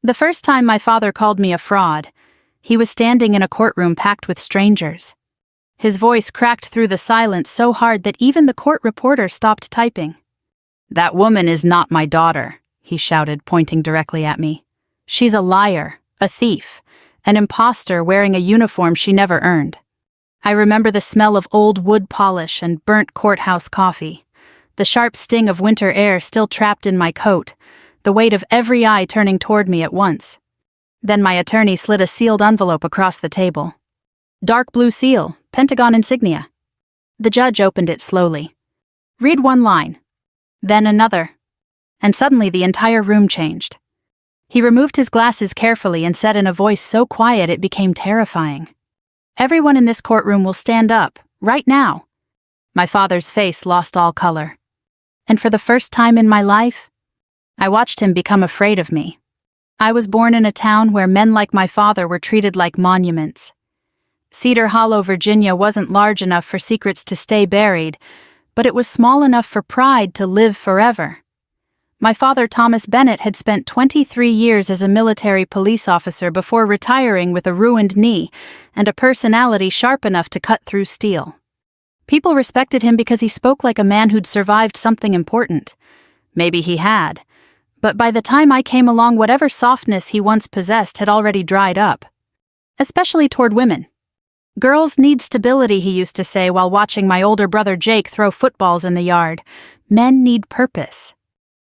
The first time my father called me a fraud, he was standing in a courtroom packed with strangers. His voice cracked through the silence so hard that even the court reporter stopped typing. "That woman is not my daughter," he shouted, pointing directly at me. "She's a liar, a thief, an impostor wearing a uniform she never earned." I remember the smell of old wood polish and burnt courthouse coffee, the sharp sting of winter air still trapped in my coat, the weight of every eye turning toward me at once. Then my attorney slid a sealed envelope across the table. Dark blue seal, Pentagon insignia. The judge opened it slowly. "Read one line." Then another. And suddenly the entire room changed. He removed his glasses carefully and said in a voice so quiet it became terrifying, "Everyone in this courtroom will stand up, right now." My father's face lost all color. And for the first time in my life, I watched him become afraid of me. I was born in a town where men like my father were treated like monuments. Cedar Hollow, Virginia wasn't large enough for secrets to stay buried, but it was small enough for pride to live forever. My father, Thomas Bennett, had spent 23 years as a military police officer before retiring with a ruined knee and a personality sharp enough to cut through steel. People respected him because he spoke like a man who'd survived something important. Maybe he had. But by the time I came along, whatever softness he once possessed had already dried up. Especially toward women. "Girls need stability," he used to say while watching my older brother Jake throw footballs in the yard. "Men need purpose."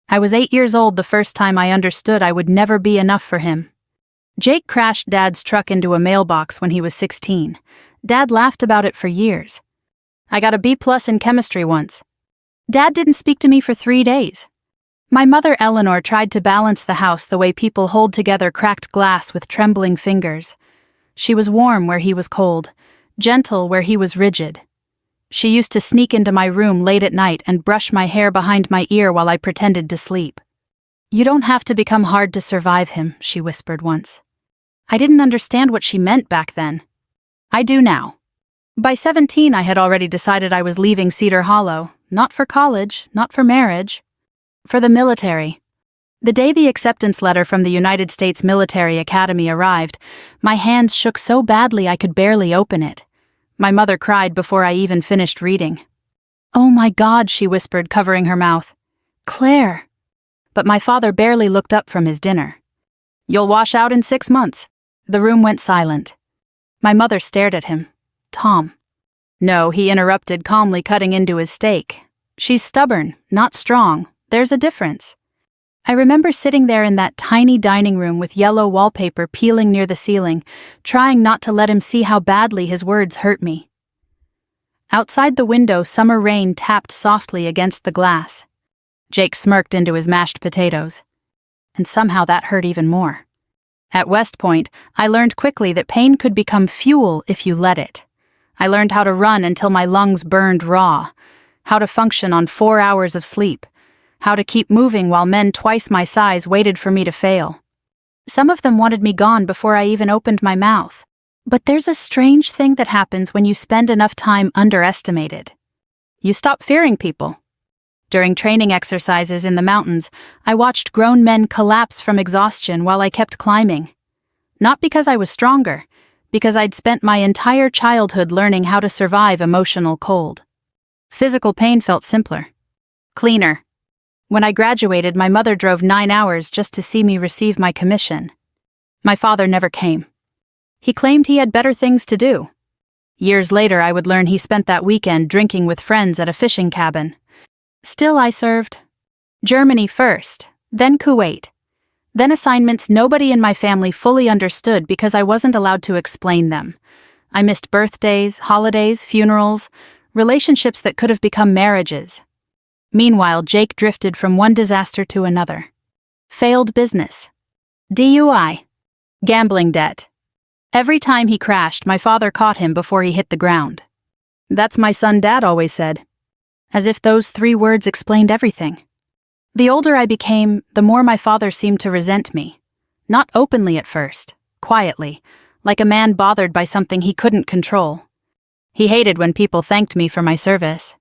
I was 8 years old the first time I understood I would never be enough for him. Jake crashed Dad's truck into a mailbox when he was 16. Dad laughed about it for years. I got a B+ in chemistry once. Dad didn't speak to me for 3 days. My mother, Eleanor, tried to balance the house the way people hold together cracked glass with trembling fingers. She was warm where he was cold, gentle where he was rigid. She used to sneak into my room late at night and brush my hair behind my ear while I pretended to sleep. "You don't have to become hard to survive him," she whispered once. I didn't understand what she meant back then. I do now. By 17, I had already decided I was leaving Cedar Hollow, not for college, not for marriage, for the military. The day the acceptance letter from the United States Military Academy arrived, my hands shook so badly I could barely open it. My mother cried before I even finished reading. "Oh my God," she whispered, covering her mouth. "Claire." But my father barely looked up from his dinner. "You'll wash out in 6 months." The room went silent. My mother stared at him. "Tom." "No," he interrupted, calmly cutting into his steak. "She's stubborn, not strong. There's a difference." I remember sitting there in that tiny dining room with yellow wallpaper peeling near the ceiling, trying not to let him see how badly his words hurt me. Outside the window, summer rain tapped softly against the glass. Jake smirked into his mashed potatoes. And somehow that hurt even more. At West Point, I learned quickly that pain could become fuel if you let it. I learned how to run until my lungs burned raw, how to function on 4 hours of sleep, how to keep moving while men twice my size waited for me to fail. Some of them wanted me gone before I even opened my mouth. But there's a strange thing that happens when you spend enough time underestimated. You stop fearing people. During training exercises in the mountains, I watched grown men collapse from exhaustion while I kept climbing. Not because I was stronger, because I'd spent my entire childhood learning how to survive emotional cold. Physical pain felt simpler. Cleaner. When I graduated, my mother drove 9 hours just to see me receive my commission. My father never came. He claimed he had better things to do. Years later, I would learn he spent that weekend drinking with friends at a fishing cabin. Still, I served. Germany first, then Kuwait. Then assignments nobody in my family fully understood because I wasn't allowed to explain them. I missed birthdays, holidays, funerals, relationships that could have become marriages. Meanwhile, Jake drifted from one disaster to another. Failed business. DUI. Gambling debt. Every time he crashed, my father caught him before he hit the ground. "That's my son," Dad always said. As if those 3 words explained everything. The older I became, the more my father seemed to resent me. Not openly at first, quietly, like a man bothered by something he couldn't control. He hated when people thanked me for my service.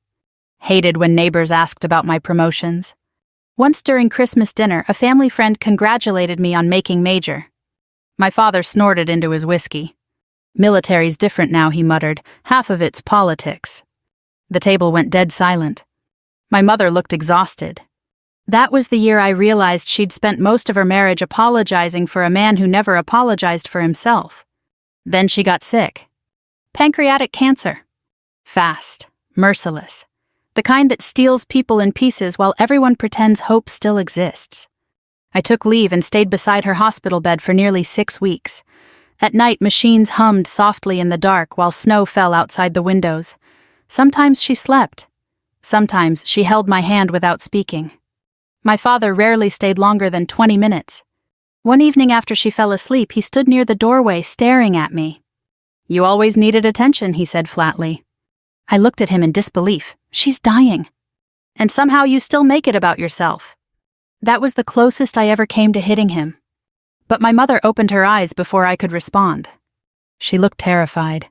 Hated when neighbors asked about my promotions. Once during Christmas dinner, a family friend congratulated me on making major. My father snorted into his whiskey. "Military's different now," he muttered. "Half of it's politics." The table went dead silent. My mother looked exhausted. That was the year I realized she'd spent most of her marriage apologizing for a man who never apologized for himself. Then she got sick. Pancreatic cancer. Fast, merciless. The kind that steals people in pieces while everyone pretends hope still exists. I took leave and stayed beside her hospital bed for nearly 6 weeks. At night, machines hummed softly in the dark while snow fell outside the windows. Sometimes she slept. Sometimes she held my hand without speaking. My father rarely stayed longer than 20 minutes. One evening after she fell asleep, he stood near the doorway staring at me. "You always needed attention," he said flatly. I looked at him in disbelief. "She's dying. And somehow you still make it about yourself." That was the closest I ever came to hitting him. But my mother opened her eyes before I could respond. She looked terrified.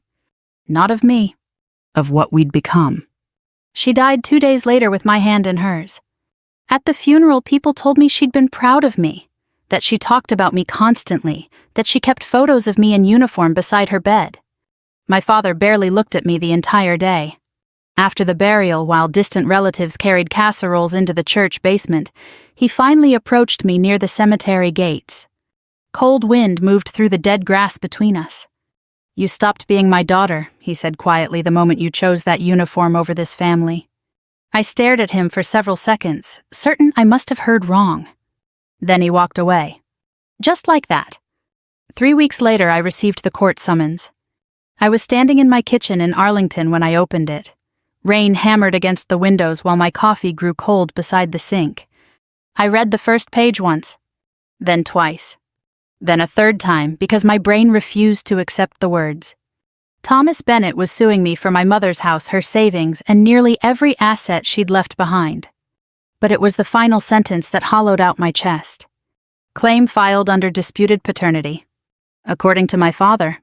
Not of me, of what we'd become. She died 2 days later with my hand in hers. At the funeral, people told me she'd been proud of me, that she talked about me constantly, that she kept photos of me in uniform beside her bed. My father barely looked at me the entire day. After the burial, while distant relatives carried casseroles into the church basement, he finally approached me near the cemetery gates. Cold wind moved through the dead grass between us. "You stopped being my daughter," he said quietly, "the moment you chose that uniform over this family." I stared at him for several seconds, certain I must have heard wrong. Then he walked away. Just like that. 3 weeks later, I received the court summons. I was standing in my kitchen in Arlington when I opened it. Rain hammered against the windows while my coffee grew cold beside the sink. I read the first page once, then twice, then a third time because my brain refused to accept the words. Thomas Bennett was suing me for my mother's house, her savings, and nearly every asset she'd left behind. But it was the final sentence that hollowed out my chest. Claim filed under disputed paternity. According to my father.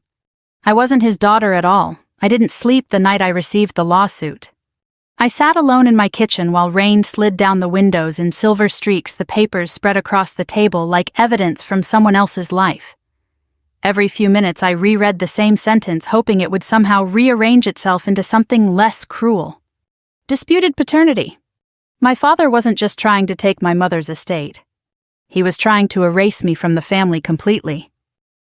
I wasn't his daughter at all. I didn't sleep the night I received the lawsuit. I sat alone in my kitchen while rain slid down the windows in silver streaks, the papers spread across the table like evidence from someone else's life. Every few minutes I reread the same sentence, hoping it would somehow rearrange itself into something less cruel. Disputed paternity. My father wasn't just trying to take my mother's estate. He was trying to erase me from the family completely.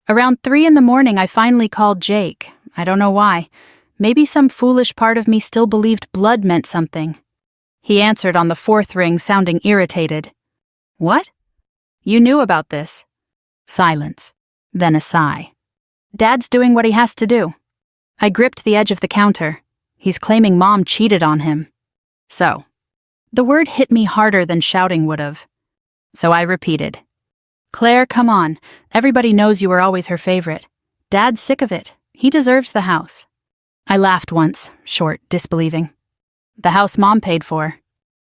Around 3 in the morning, I finally called Jake. I don't know why. Maybe some foolish part of me still believed blood meant something. He answered on the 4th ring, sounding irritated. "What? You knew about this?" Silence. Then a sigh. "Dad's doing what he has to do." I gripped the edge of the counter. He's claiming Mom cheated on him. So. The word hit me harder than shouting would have. So I repeated. "Claire, come on. Everybody knows you were always her favorite. Dad's sick of it. He deserves the house." I laughed once, short, disbelieving. "The house Mom paid for."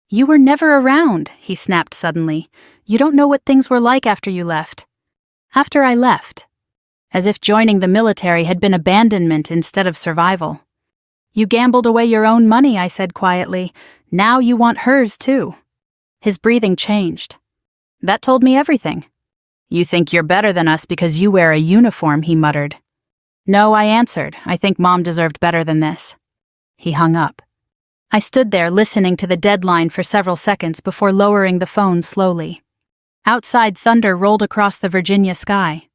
"You were never around," he snapped suddenly. "You don't know what things were like after you left." After I left. As if joining the military had been abandonment instead of survival. "You gambled away your own money," I said quietly. "Now you want hers too." His breathing changed. "That told me everything." "You think you're better than us because you wear a uniform," he muttered. "No," I answered. "I think Mom deserved better than this." He hung up. I stood there listening to the deadline for several seconds before lowering the phone slowly. Outside, thunder rolled across the Virginia sky.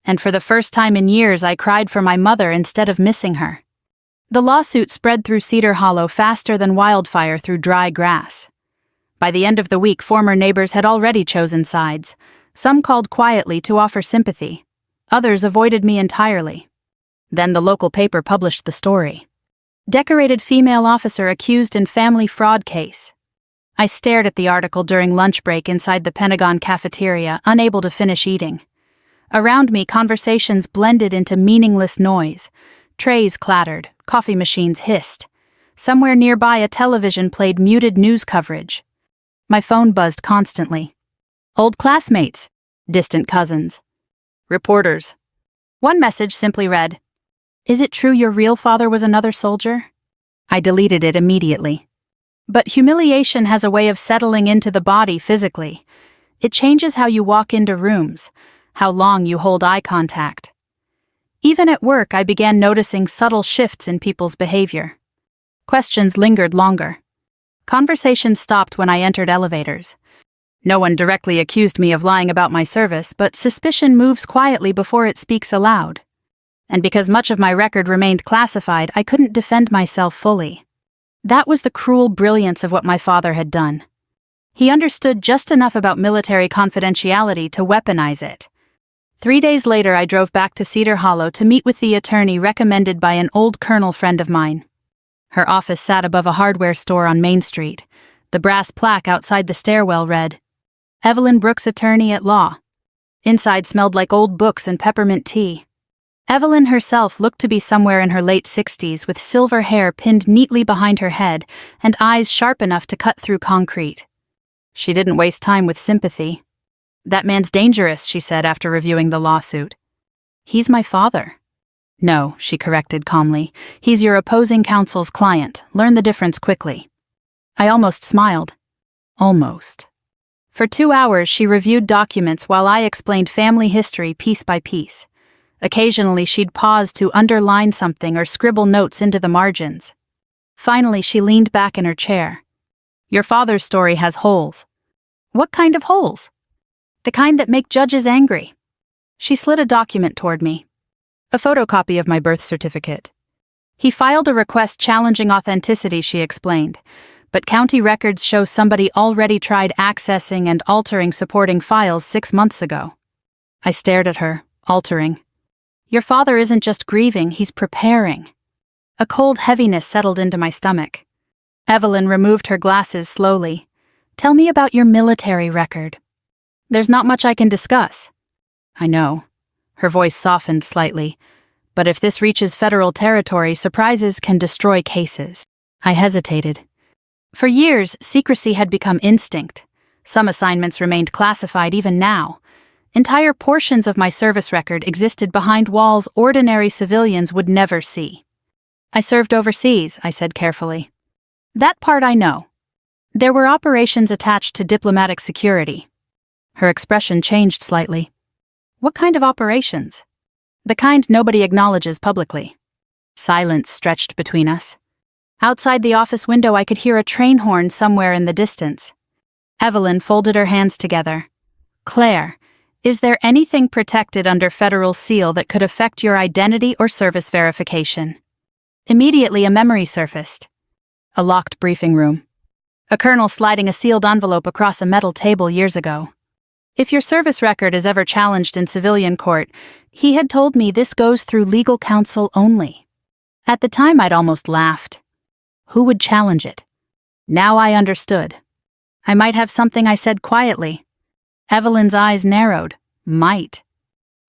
And for the first time in years, I cried for my mother instead of missing her. The lawsuit spread through Cedar Hollow faster than wildfire through dry grass. By the end of the week, former neighbors had already chosen sides. Some called quietly to offer sympathy. Others avoided me entirely. Then the local paper published the story. Decorated female officer accused in family fraud case. I stared at the article during lunch break inside the Pentagon cafeteria, unable to finish eating. Around me, conversations blended into meaningless noise. Trays clattered, coffee machines hissed. Somewhere nearby, a television played muted news coverage. My phone buzzed constantly. Old classmates, distant cousins, reporters. One message simply read, "Is it true your real father was another soldier?" I deleted it immediately. But humiliation has a way of settling into the body physically. It changes how you walk into rooms, how long you hold eye contact. Even at work, I began noticing subtle shifts in people's behavior. Questions lingered longer. Conversations stopped when I entered elevators. No one directly accused me of lying about my service, but suspicion moves quietly before it speaks aloud. And because much of my record remained classified, I couldn't defend myself fully. That was the cruel brilliance of what my father had done. He understood just enough about military confidentiality to weaponize it. 3 days later, I drove back to Cedar Hollow to meet with the attorney recommended by an old colonel friend of mine. Her office sat above a hardware store on Main Street. The brass plaque outside the stairwell read, "Evelyn Brooks, Attorney at Law." Inside smelled like old books and peppermint tea. Evelyn herself looked to be somewhere in her late 60s with silver hair pinned neatly behind her head and eyes sharp enough to cut through concrete. She didn't waste time with sympathy. "That man's dangerous," she said after reviewing the lawsuit. "He's my father." "No," she corrected calmly. "He's your opposing counsel's client. Learn the difference quickly." I almost smiled. Almost. For 2 hours, she reviewed documents while I explained family history piece by piece. Occasionally, she'd pause to underline something or scribble notes into the margins. Finally, she leaned back in her chair. "Your father's story has holes." "What kind of holes?" "The kind that make judges angry." She slid a document toward me. A photocopy of my birth certificate. "He filed a request challenging authenticity," she explained, "but county records show somebody already tried accessing and altering supporting files 6 months ago." I stared at her, altering. "Your father isn't just grieving, he's preparing." A cold heaviness settled into my stomach. Evelyn removed her glasses slowly. "Tell me about your military record." "There's not much I can discuss." "I know." Her voice softened slightly. "But if this reaches federal territory, surprises can destroy cases." I hesitated. For years, secrecy had become instinct. Some assignments remained classified even now. Entire portions of my service record existed behind walls ordinary civilians would never see. "I served overseas," I said carefully. "That part I know. There were operations attached to diplomatic security." Her expression changed slightly. "What kind of operations?" "The kind nobody acknowledges publicly." Silence stretched between us. Outside the office window, I could hear a train horn somewhere in the distance. Evelyn folded her hands together. "Claire, is there anything protected under federal seal that could affect your identity or service verification?" Immediately, a memory surfaced. A locked briefing room. A colonel sliding a sealed envelope across a metal table years ago. "If your service record is ever challenged in civilian court," he had told me, "this goes through legal counsel only." At the time, I'd almost laughed. Who would challenge it? Now I understood. I might have something, I said quietly. Evelyn's eyes narrowed. Might.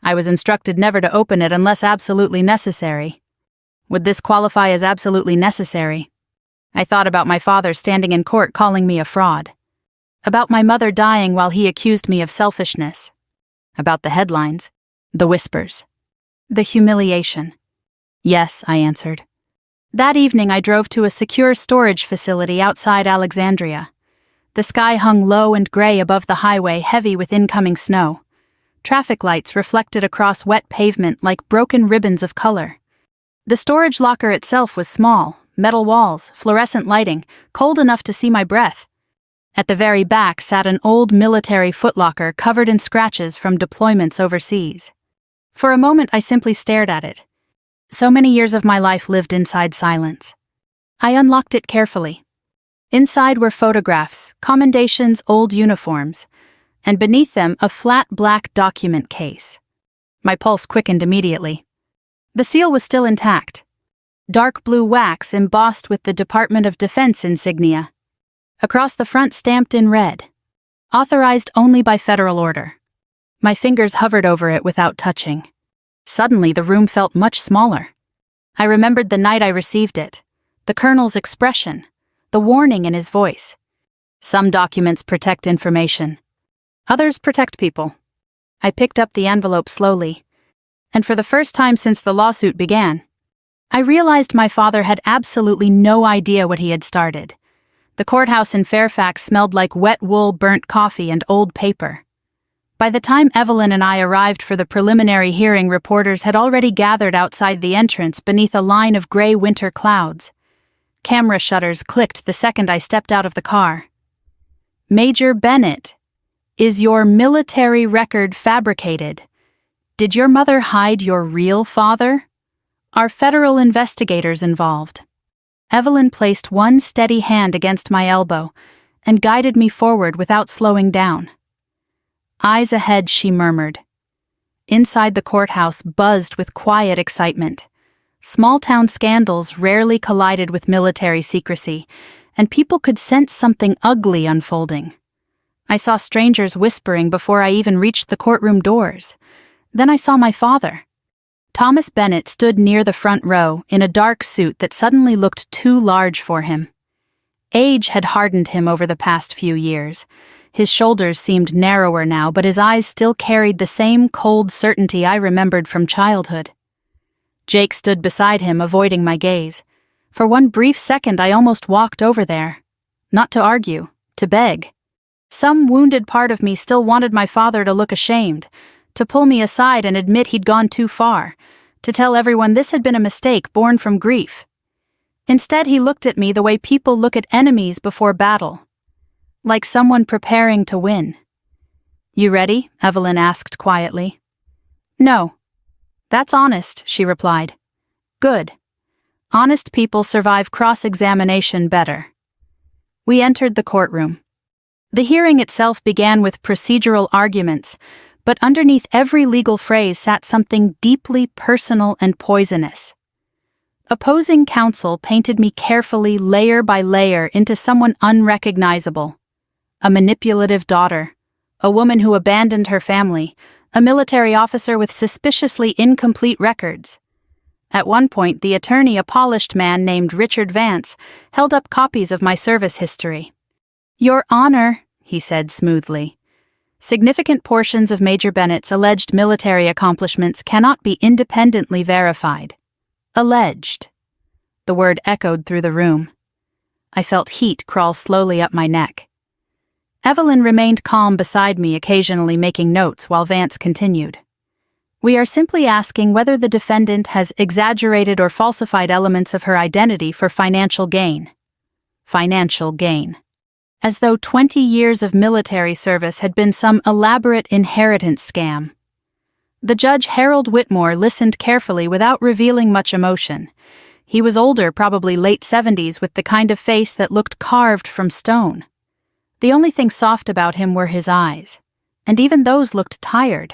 I was instructed never to open it unless absolutely necessary. Would this qualify as absolutely necessary? I thought about my father standing in court calling me a fraud. About my mother dying while he accused me of selfishness. About the headlines. The whispers. The humiliation. Yes, I answered. That evening I drove to a secure storage facility outside Alexandria. The sky hung low and gray above the highway, heavy with incoming snow. Traffic lights reflected across wet pavement like broken ribbons of color. The storage locker itself was small, metal walls, fluorescent lighting, cold enough to see my breath. At the very back sat an old military footlocker covered in scratches from deployments overseas. For a moment I simply stared at it. So many years of my life lived inside silence. I unlocked it carefully. Inside were photographs, commendations, old uniforms, and beneath them a flat black document case. My pulse quickened immediately. The seal was still intact. Dark blue wax embossed with the Department of Defense insignia. Across the front stamped in red. Authorized only by federal order. My fingers hovered over it without touching. Suddenly the room felt much smaller. I remembered the night I received it, the colonel's expression, the warning in his voice. Some documents protect information. Others protect people. I picked up the envelope slowly. And for the first time since the lawsuit began, I realized my father had absolutely no idea what he had started. The courthouse in Fairfax smelled like wet wool, burnt coffee, and old paper. By the time Evelyn and I arrived for the preliminary hearing, reporters had already gathered outside the entrance beneath a line of gray winter clouds. Camera shutters clicked the second I stepped out of the car. "Major Bennett, is your military record fabricated? Did your mother hide your real father? Are federal investigators involved?" Evelyn placed one steady hand against my elbow and guided me forward without slowing down. "Eyes ahead," she murmured. Inside the courthouse buzzed with quiet excitement. Small-town scandals rarely collided with military secrecy, and people could sense something ugly unfolding. I saw strangers whispering before I even reached the courtroom doors. Then I saw my father. Thomas Bennett stood near the front row in a dark suit that suddenly looked too large for him. Age had hardened him over the past few years. His shoulders seemed narrower now, but his eyes still carried the same cold certainty I remembered from childhood. Jake stood beside him, avoiding my gaze. For one brief second, I almost walked over there. Not to argue, to beg. Some wounded part of me still wanted my father to look ashamed, to pull me aside and admit he'd gone too far, to tell everyone this had been a mistake born from grief. Instead, he looked at me the way people look at enemies before battle, like someone preparing to win. "You ready?" Evelyn asked quietly. "No." "That's honest," she replied. "Good. Honest people survive cross-examination better." We entered the courtroom. The hearing itself began with procedural arguments, but underneath every legal phrase sat something deeply personal and poisonous. Opposing counsel painted me carefully, layer by layer, into someone unrecognizable. A manipulative daughter, a woman who abandoned her family, a military officer with suspiciously incomplete records. At one point, the attorney, a polished man named Richard Vance, held up copies of my service history. "Your Honor," he said smoothly, "significant portions of Major Bennett's alleged military accomplishments cannot be independently verified." Alleged. The word echoed through the room. I felt heat crawl slowly up my neck. Evelyn remained calm beside me, occasionally making notes while Vance continued. "We are simply asking whether the defendant has exaggerated or falsified elements of her identity for financial gain." Financial gain. As though 20 years of military service had been some elaborate inheritance scam. The judge, Harold Whitmore, listened carefully without revealing much emotion. He was older, probably late 70s, with the kind of face that looked carved from stone. The only thing soft about him were his eyes, and even those looked tired.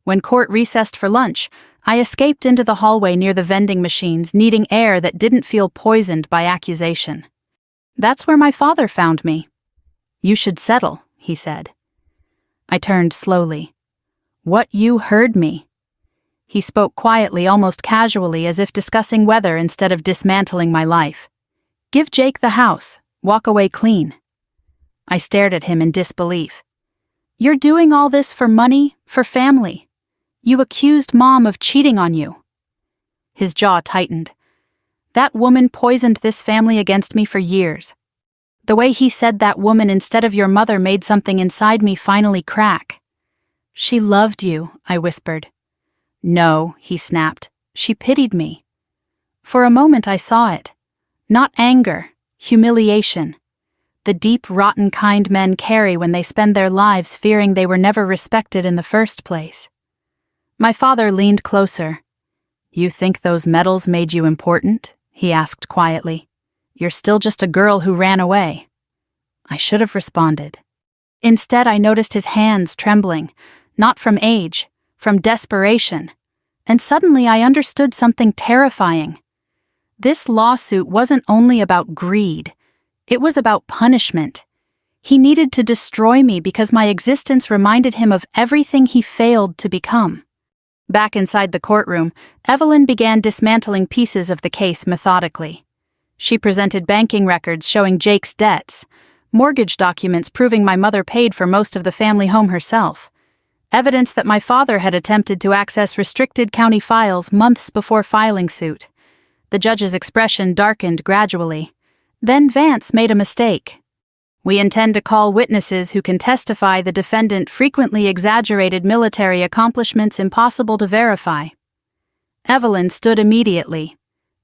When court recessed for lunch, I escaped into the hallway near the vending machines, needing air that didn't feel poisoned by accusation. That's where my father found me. "You should settle," he said. I turned slowly. "What, you heard me?" He spoke quietly, almost casually, as if discussing weather instead of dismantling my life. "Give Jake the house. Walk away clean." I stared at him in disbelief. "You're doing all this for money, for family. You accused Mom of cheating on you." His jaw tightened. That woman poisoned this family against me for years. The way he said "that woman" instead of "your mother" made something inside me finally crack. "She loved you," I whispered. "No," he snapped. "She pitied me." For a moment I saw it. Not anger, humiliation. The deep, rotten kind men carry when they spend their lives fearing they were never respected in the first place. My father leaned closer. "You think those medals made you important?" he asked quietly. "You're still just a girl who ran away." I should have responded. Instead, I noticed his hands trembling, not from age, from desperation. And suddenly I understood something terrifying. This lawsuit wasn't only about greed. It was about punishment. He needed to destroy me because my existence reminded him of everything he failed to become. Back inside the courtroom, Evelyn began dismantling pieces of the case methodically. She presented banking records showing Jake's debts, mortgage documents proving my mother paid for most of the family home herself, evidence that my father had attempted to access restricted county files months before filing suit. The judge's expression darkened gradually. Then Vance made a mistake. We intend to call witnesses who can testify the defendant frequently exaggerated military accomplishments impossible to verify. Evelyn stood immediately,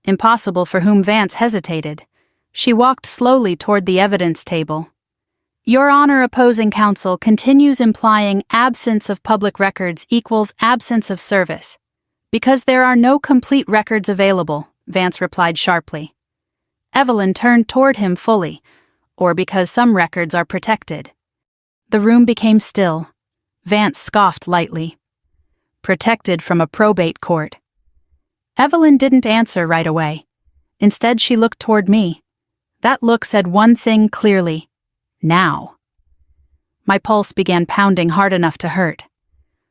impossible for whom Vance hesitated. She walked slowly toward the evidence table. Your Honor, opposing counsel continues implying absence of public records equals absence of service. Because there are no complete records available, Vance replied sharply. Evelyn turned toward him fully, or because some records are protected. The room became still. Vance scoffed lightly. Protected from a probate court. Evelyn didn't answer right away. Instead, she looked toward me. That look said one thing clearly. Now. My pulse began pounding hard enough to hurt.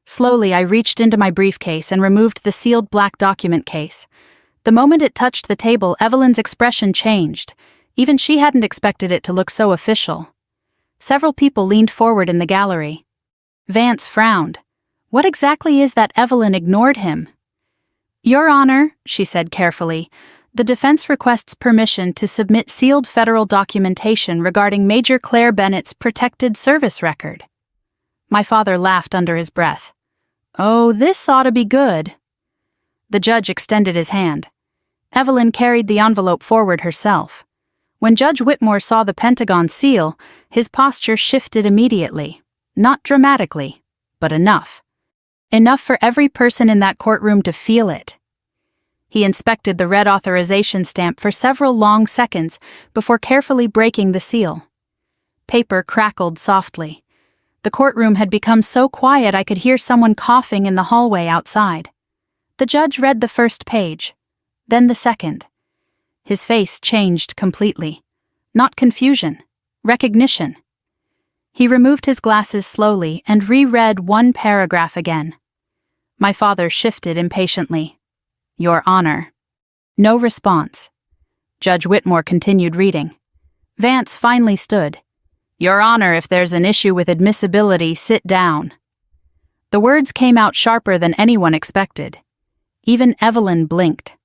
Slowly, I reached into my briefcase and removed the sealed black document case. The moment it touched the table, Evelyn's expression changed. Even she hadn't expected it to look so official. Several people leaned forward in the gallery. Vance frowned. What exactly is that Evelyn ignored him? Your Honor, she said carefully, the defense requests permission to submit sealed federal documentation regarding Major Claire Bennett's protected service record. My father laughed under his breath. Oh, this ought to be good. The judge extended his hand. Evelyn carried the envelope forward herself. When Judge Whitmore saw the Pentagon seal, his posture shifted immediately. Not dramatically, but enough. Enough for every person in that courtroom to feel it. He inspected the red authorization stamp for several long seconds before carefully breaking the seal. Paper crackled softly. The courtroom had become so quiet I could hear someone coughing in the hallway outside. The judge read the first page, then the second. His face changed completely. Not confusion, recognition. He removed his glasses slowly and reread one paragraph again. My father shifted impatiently. Your Honor. No response. Judge Whitmore continued reading. Vance finally stood. Your Honor, if there's an issue with admissibility, sit down. The words came out sharper than anyone expected. Even Evelyn blinked.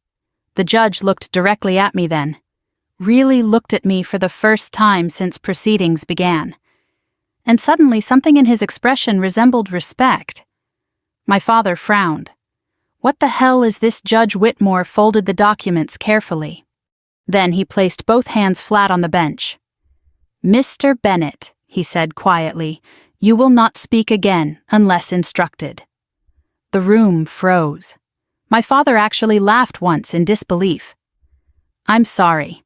The judge looked directly at me then. Really looked at me for the first time since proceedings began. And suddenly something in his expression resembled respect. My father frowned. What the hell is this? Judge Whitmore folded the documents carefully. Then he placed both hands flat on the bench. Mr. Bennett, he said quietly, you will not speak again unless instructed. The room froze. My father actually laughed once in disbelief. I'm sorry.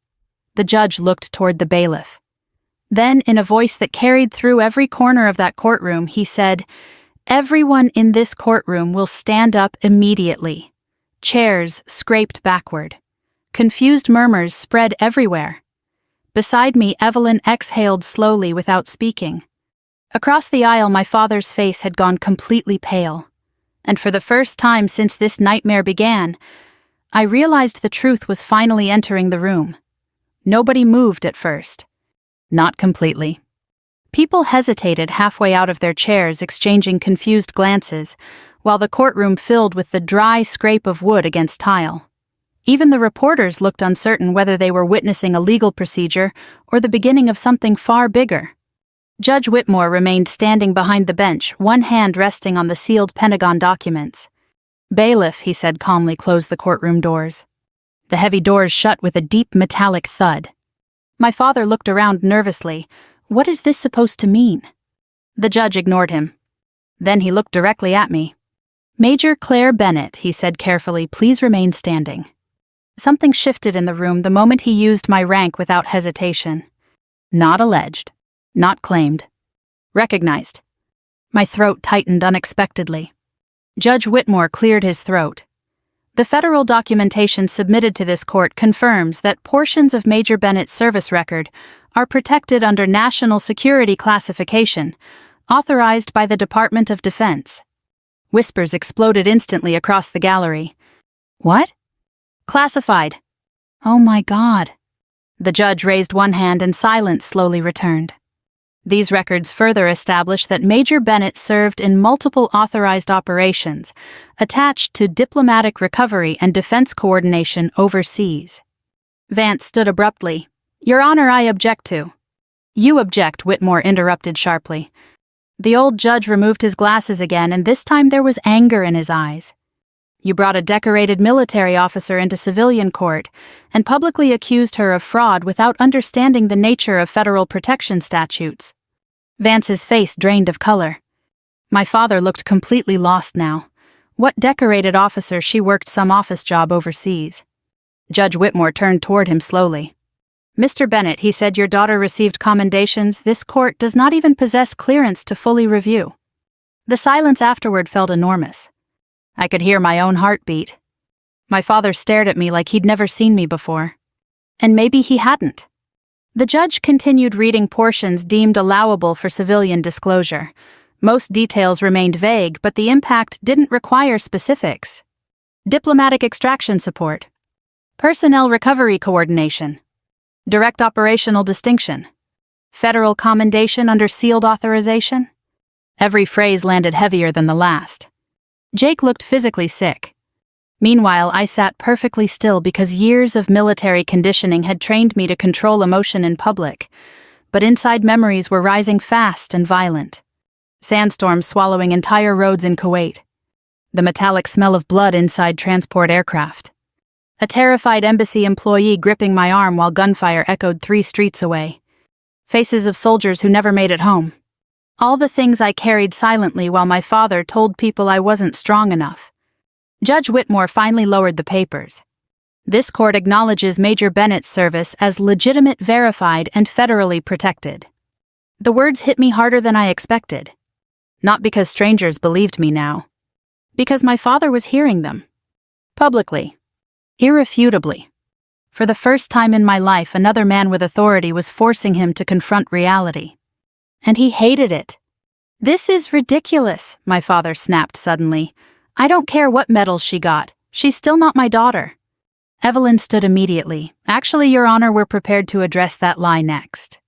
The judge looked toward the bailiff. Then, in a voice that carried through every corner of that courtroom, he said, everyone in this courtroom will stand up immediately. Chairs scraped backward. Confused murmurs spread everywhere. Beside me, Evelyn exhaled slowly without speaking. Across the aisle, my father's face had gone completely pale. And for the first time since this nightmare began, I realized the truth was finally entering the room. Nobody moved at first. Not completely. People hesitated halfway out of their chairs, exchanging confused glances, while the courtroom filled with the dry scrape of wood against tile. Even the reporters looked uncertain whether they were witnessing a legal procedure or the beginning of something far bigger. Judge Whitmore remained standing behind the bench, one hand resting on the sealed Pentagon documents. Bailiff, he said calmly, closed the courtroom doors. The heavy doors shut with a deep metallic thud. My father looked around nervously. What is this supposed to mean? The judge ignored him. Then he looked directly at me. Major Claire Bennett, he said carefully, please remain standing. Something shifted in the room the moment he used my rank without hesitation. Not alleged. Not claimed. Recognized. My throat tightened unexpectedly. Judge Whitmore cleared his throat. The federal documentation submitted to this court confirms that portions of Major Bennett's service record are protected under national security classification, authorized by the Department of Defense. Whispers exploded instantly across the gallery. What? Classified. Oh my God. The judge raised one hand and silence slowly returned. These records further establish that Major Bennett served in multiple authorized operations, attached to diplomatic recovery and defense coordination overseas. Vance stood abruptly. Your Honor, I object to. You object, Whitmore interrupted sharply. The old judge removed his glasses again, and this time there was anger in his eyes. You brought a decorated military officer into civilian court and publicly accused her of fraud without understanding the nature of federal protection statutes. Vance's face drained of color. My father looked completely lost now. What decorated officer? She worked some office job overseas. Judge Whitmore turned toward him slowly. Mr. Bennett, he said, your daughter received commendations this court does not even possess clearance to fully review. The silence afterward felt enormous. I could hear my own heartbeat. My father stared at me like he'd never seen me before. And maybe he hadn't. The judge continued reading portions deemed allowable for civilian disclosure. Most details remained vague, but the impact didn't require specifics. Diplomatic extraction support. Personnel recovery coordination. Direct operational distinction. Federal commendation under sealed authorization. Every phrase landed heavier than the last. Jake looked physically sick. Meanwhile, I sat perfectly still because years of military conditioning had trained me to control emotion in public, but inside memories were rising fast and violent. Sandstorms swallowing entire roads in Kuwait. The metallic smell of blood inside transport aircraft. A terrified embassy employee gripping my arm while gunfire echoed 3 streets away. Faces of soldiers who never made it home. All the things I carried silently while my father told people I wasn't strong enough. Judge Whitmore finally lowered the papers. This court acknowledges Major Bennett's service as legitimate, verified, and federally protected. The words hit me harder than I expected. Not because strangers believed me now. Because my father was hearing them. Publicly. Irrefutably. For the first time in my life, another man with authority was forcing him to confront reality. And he hated it. This is ridiculous, my father snapped suddenly. I don't care what medals she got. She's still not my daughter. Evelyn stood immediately. Actually, Your Honor, we're prepared to address that lie next.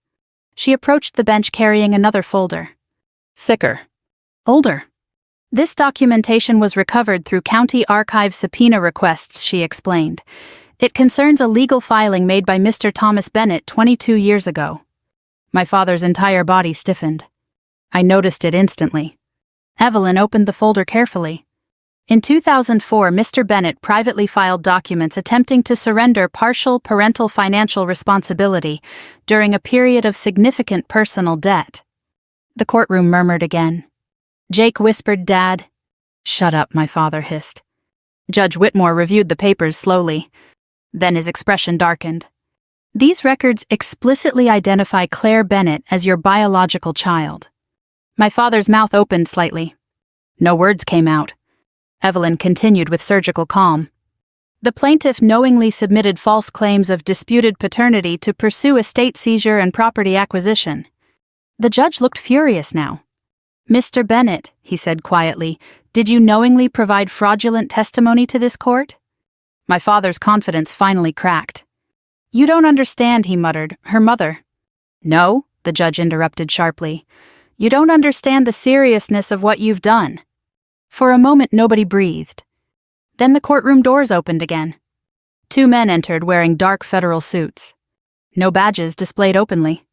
She approached the bench carrying another folder. Thicker. Older. This documentation was recovered through county archive subpoena requests, she explained. It concerns a legal filing made by Mr. Thomas Bennett 22 years ago. My father's entire body stiffened. I noticed it instantly. Evelyn opened the folder carefully. In 2004, Mr. Bennett privately filed documents attempting to surrender partial parental financial responsibility during a period of significant personal debt. The courtroom murmured again. Jake whispered, Dad. Shut up, my father hissed. Judge Whitmore reviewed the papers slowly. Then his expression darkened. These records explicitly identify Claire Bennett as your biological child. My father's mouth opened slightly. No words came out. Evelyn continued with surgical calm. The plaintiff knowingly submitted false claims of disputed paternity to pursue estate seizure and property acquisition. The judge looked furious now. Mr. Bennett, he said quietly, did you knowingly provide fraudulent testimony to this court? My father's confidence finally cracked. You don't understand, he muttered. Her mother. No, the judge interrupted sharply. You don't understand the seriousness of what you've done. For a moment, nobody breathed. Then the courtroom doors opened again. 2 men entered wearing dark federal suits. No badges displayed openly.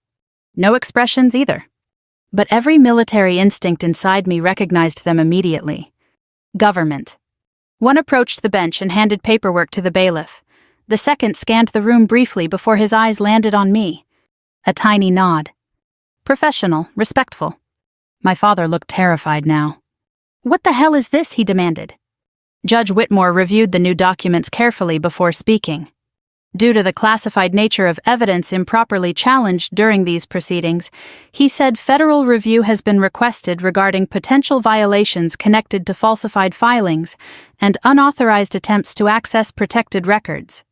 No expressions either. But every military instinct inside me recognized them immediately. Government. One approached the bench and handed paperwork to the bailiff. The second scanned the room briefly before his eyes landed on me. A tiny nod. Professional, respectful. My father looked terrified now. What the hell is this? He demanded. Judge Whitmore reviewed the new documents carefully before speaking. Due to the classified nature of evidence improperly challenged during these proceedings, he said federal review has been requested regarding potential violations connected to falsified filings and unauthorized attempts to access protected records.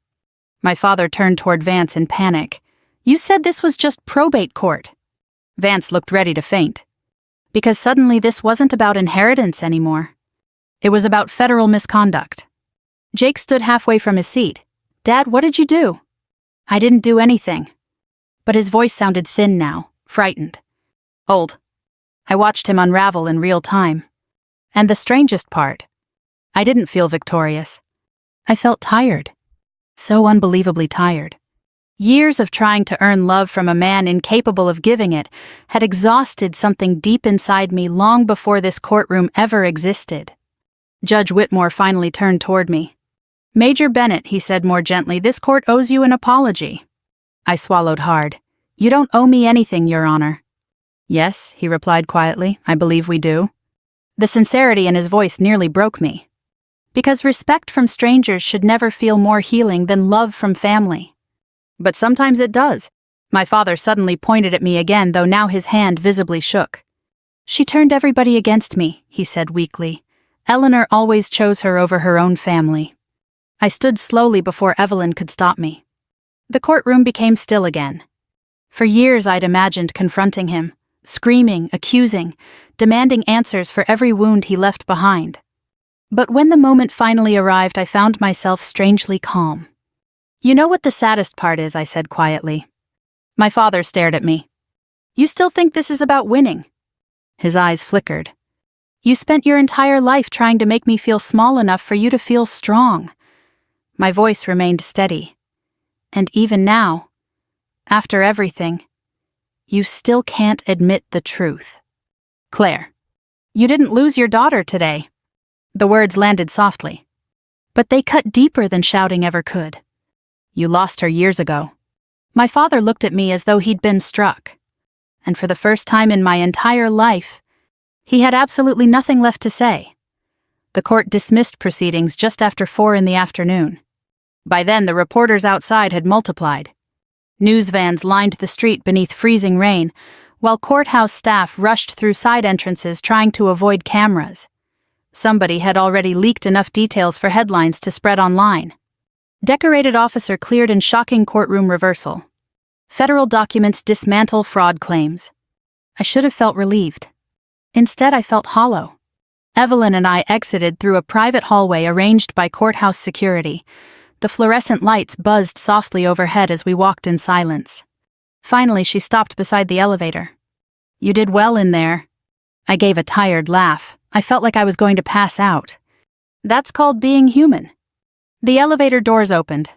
My father turned toward Vance in panic. You said this was just probate court. Vance looked ready to faint. Because suddenly this wasn't about inheritance anymore. It was about federal misconduct. Jake stood halfway from his seat. Dad, what did you do? I didn't do anything. But his voice sounded thin now, frightened. Old. I watched him unravel in real time. And the strangest part, I didn't feel victorious. I felt tired. So unbelievably tired. Years of trying to earn love from a man incapable of giving it had exhausted something deep inside me long before this courtroom ever existed. Judge Whitmore finally turned toward me. "Major Bennett," he said more gently, "this court owes you an apology." I swallowed hard. "You don't owe me anything, Your Honor." "Yes," he replied quietly, "I believe we do." The sincerity in his voice nearly broke me. Because respect from strangers should never feel more healing than love from family. But sometimes it does. My father suddenly pointed at me again, though now his hand visibly shook. "She turned everybody against me," he said weakly. "Eleanor always chose her over her own family." I stood slowly before Evelyn could stop me. The courtroom became still again. For years I'd imagined confronting him, screaming, accusing, demanding answers for every wound he left behind. But when the moment finally arrived, I found myself strangely calm. "You know what the saddest part is," I said quietly. My father stared at me. "You still think this is about winning?" His eyes flickered. "You spent your entire life trying to make me feel small enough for you to feel strong." My voice remained steady. "And even now, after everything, you still can't admit the truth. Claire, you didn't lose your daughter today." The words landed softly, but they cut deeper than shouting ever could. "You lost her years ago." My father looked at me as though he'd been struck. And for the first time in my entire life, he had absolutely nothing left to say. The court dismissed proceedings just after 4 in the afternoon. By then, the reporters outside had multiplied. News vans lined the street beneath freezing rain, while courthouse staff rushed through side entrances trying to avoid cameras. Somebody had already leaked enough details for headlines to spread online. Decorated officer cleared in shocking courtroom reversal. Federal documents dismantle fraud claims. I should have felt relieved. Instead, I felt hollow. Evelyn and I exited through a private hallway arranged by courthouse security. The fluorescent lights buzzed softly overhead as we walked in silence. Finally, she stopped beside the elevator. "You did well in there." I gave a tired laugh. I felt like I was going to pass out. "That's called being human." The elevator doors opened.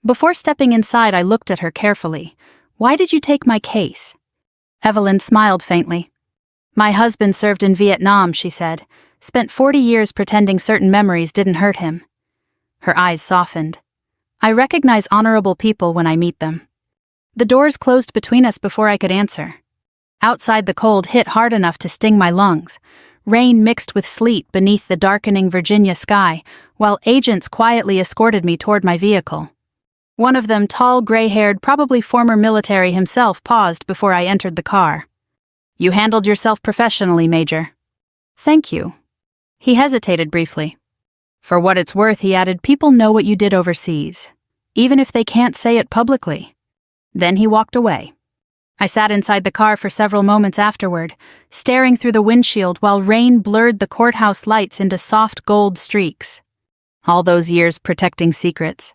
Before stepping inside, I looked at her carefully. "Why did you take my case?" Evelyn smiled faintly. "My husband served in Vietnam," she said. "Spent 40 years pretending certain memories didn't hurt him." Her eyes softened. "I recognize honorable people when I meet them." The doors closed between us before I could answer. Outside, the cold hit hard enough to sting my lungs. Rain mixed with sleet beneath the darkening Virginia sky, while agents quietly escorted me toward my vehicle. One of them, tall, gray-haired, probably former military himself, paused before I entered the car. "You handled yourself professionally, Major." "Thank you." He hesitated briefly. "For what it's worth," he added, "people know what you did overseas, even if they can't say it publicly." Then he walked away. I sat inside the car for several moments afterward, staring through the windshield while rain blurred the courthouse lights into soft gold streaks. All those years protecting secrets,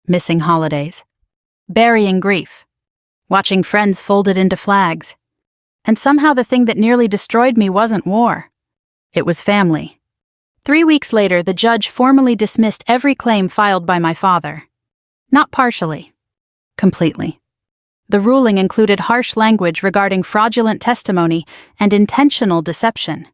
missing holidays, burying grief, watching friends folded into flags. And somehow the thing that nearly destroyed me wasn't war. It was family. 3 weeks later, the judge formally dismissed every claim filed by my father. Not partially. Completely. The ruling included harsh language regarding fraudulent testimony and intentional deception.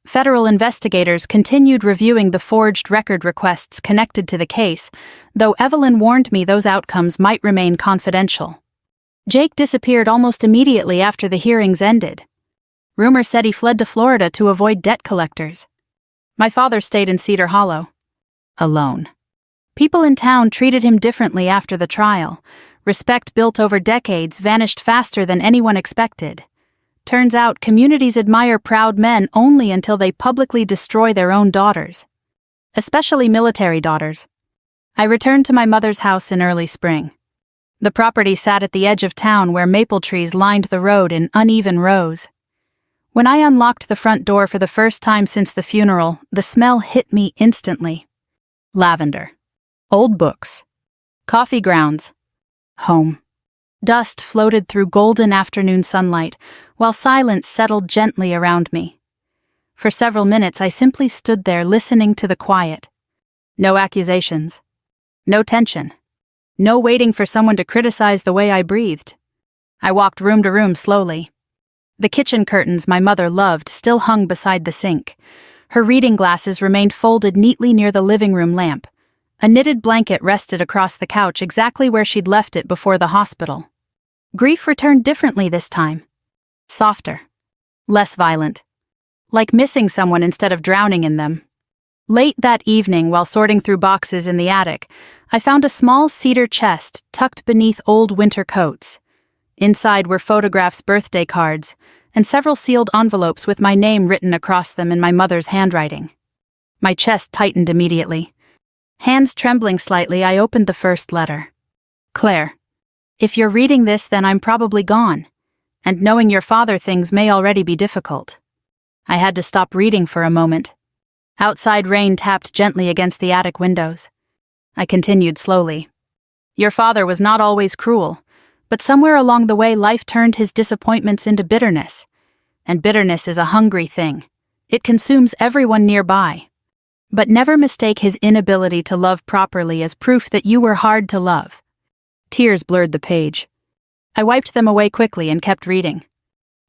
Federal investigators continued reviewing the forged record requests connected to the case, though Evelyn warned me those outcomes might remain confidential. Jake disappeared almost immediately after the hearings ended. Rumor said he fled to Florida to avoid debt collectors. My father stayed in Cedar Hollow. Alone. People in town treated him differently after the trial. Respect built over decades vanished faster than anyone expected. Turns out communities admire proud men only until they publicly destroy their own daughters. Especially military daughters. I returned to my mother's house in early spring. The property sat at the edge of town where maple trees lined the road in uneven rows. When I unlocked the front door for the first time since the funeral, the smell hit me instantly. Lavender. Old books. Coffee grounds. Home. Dust floated through golden afternoon sunlight, while silence settled gently around me. For several minutes I simply stood there listening to the quiet. No accusations. No tension. No waiting for someone to criticize the way I breathed. I walked room to room slowly. The kitchen curtains my mother loved still hung beside the sink. Her reading glasses remained folded neatly near the living room lamp. A knitted blanket rested across the couch exactly where she'd left it before the hospital. Grief returned differently this time. Softer. Less violent. Like missing someone instead of drowning in them. Late that evening, while sorting through boxes in the attic, I found a small cedar chest tucked beneath old winter coats. Inside were photographs, birthday cards, and several sealed envelopes with my name written across them in my mother's handwriting. My chest tightened immediately. Hands trembling slightly, I opened the first letter. Claire, if you're reading this, then I'm probably gone, and knowing your father things may already be difficult. I had to stop reading for a moment. Outside rain tapped gently against the attic windows. I continued slowly. Your father was not always cruel, but somewhere along the way life turned his disappointments into bitterness. And bitterness is a hungry thing. It consumes everyone nearby. But never mistake his inability to love properly as proof that you were hard to love. Tears blurred the page. I wiped them away quickly and kept reading.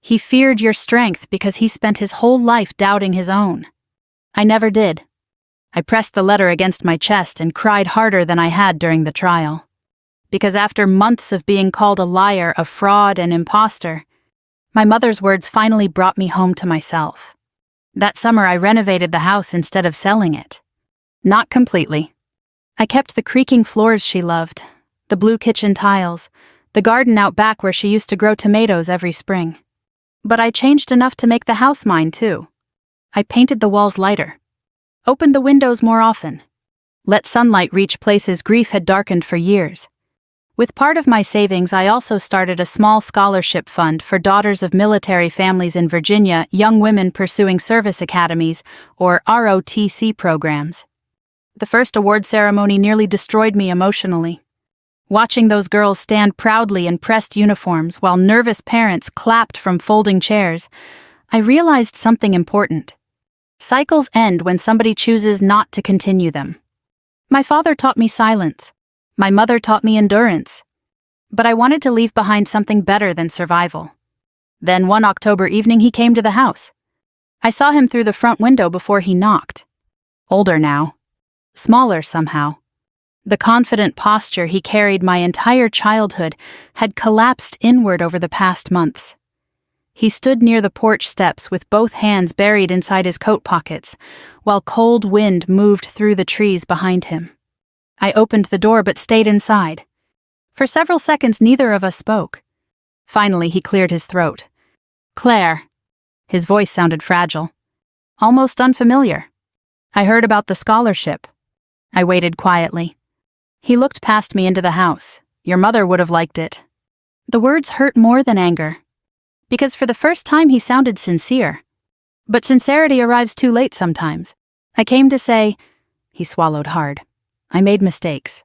He feared your strength because he spent his whole life doubting his own. I never did. I pressed the letter against my chest and cried harder than I had during the trial. Because after months of being called a liar, a fraud, an impostor, my mother's words finally brought me home to myself. That summer I renovated the house instead of selling it. Not completely. I kept the creaking floors she loved, the blue kitchen tiles, the garden out back where she used to grow tomatoes every spring. But I changed enough to make the house mine too. I painted the walls lighter, opened the windows more often, let sunlight reach places grief had darkened for years. With part of my savings, I also started a small scholarship fund for daughters of military families in Virginia, young women pursuing service academies, or ROTC programs. The first award ceremony nearly destroyed me emotionally. Watching those girls stand proudly in pressed uniforms while nervous parents clapped from folding chairs, I realized something important. Cycles end when somebody chooses not to continue them. My father taught me silence. My mother taught me endurance. But I wanted to leave behind something better than survival. Then one October evening he came to the house. I saw him through the front window before he knocked. Older now. Smaller somehow. The confident posture he carried my entire childhood had collapsed inward over the past months. He stood near the porch steps with both hands buried inside his coat pockets, while cold wind moved through the trees behind him. I opened the door but stayed inside. For several seconds neither of us spoke. Finally he cleared his throat. Claire. His voice sounded fragile. Almost unfamiliar. I heard about the scholarship. I waited quietly. He looked past me into the house. Your mother would have liked it. The words hurt more than anger. Because for the first time he sounded sincere. But sincerity arrives too late sometimes. I came to say, he swallowed hard. I made mistakes.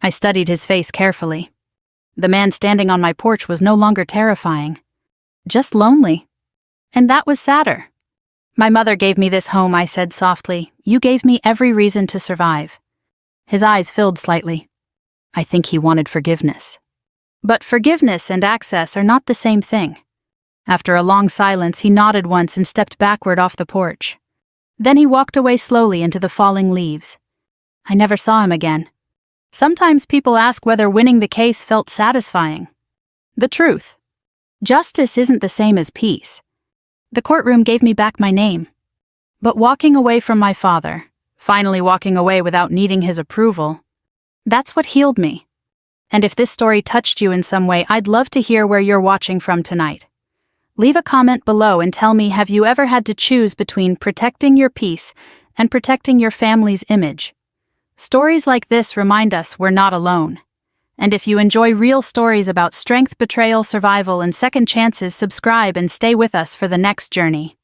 I studied his face carefully. The man standing on my porch was no longer terrifying. Just lonely. And that was sadder. My mother gave me this home, I said softly. You gave me every reason to survive. His eyes filled slightly. I think he wanted forgiveness. But forgiveness and access are not the same thing. After a long silence, he nodded once and stepped backward off the porch. Then he walked away slowly into the falling leaves. I never saw him again. Sometimes people ask whether winning the case felt satisfying. The truth. Justice isn't the same as peace. The courtroom gave me back my name. But walking away from my father, finally walking away without needing his approval, that's what healed me. And if this story touched you in some way, I'd love to hear where you're watching from tonight. Leave a comment below and tell me, have you ever had to choose between protecting your peace and protecting your family's image? Stories like this remind us we're not alone. And if you enjoy real stories about strength, betrayal, survival, and second chances, subscribe and stay with us for the next journey.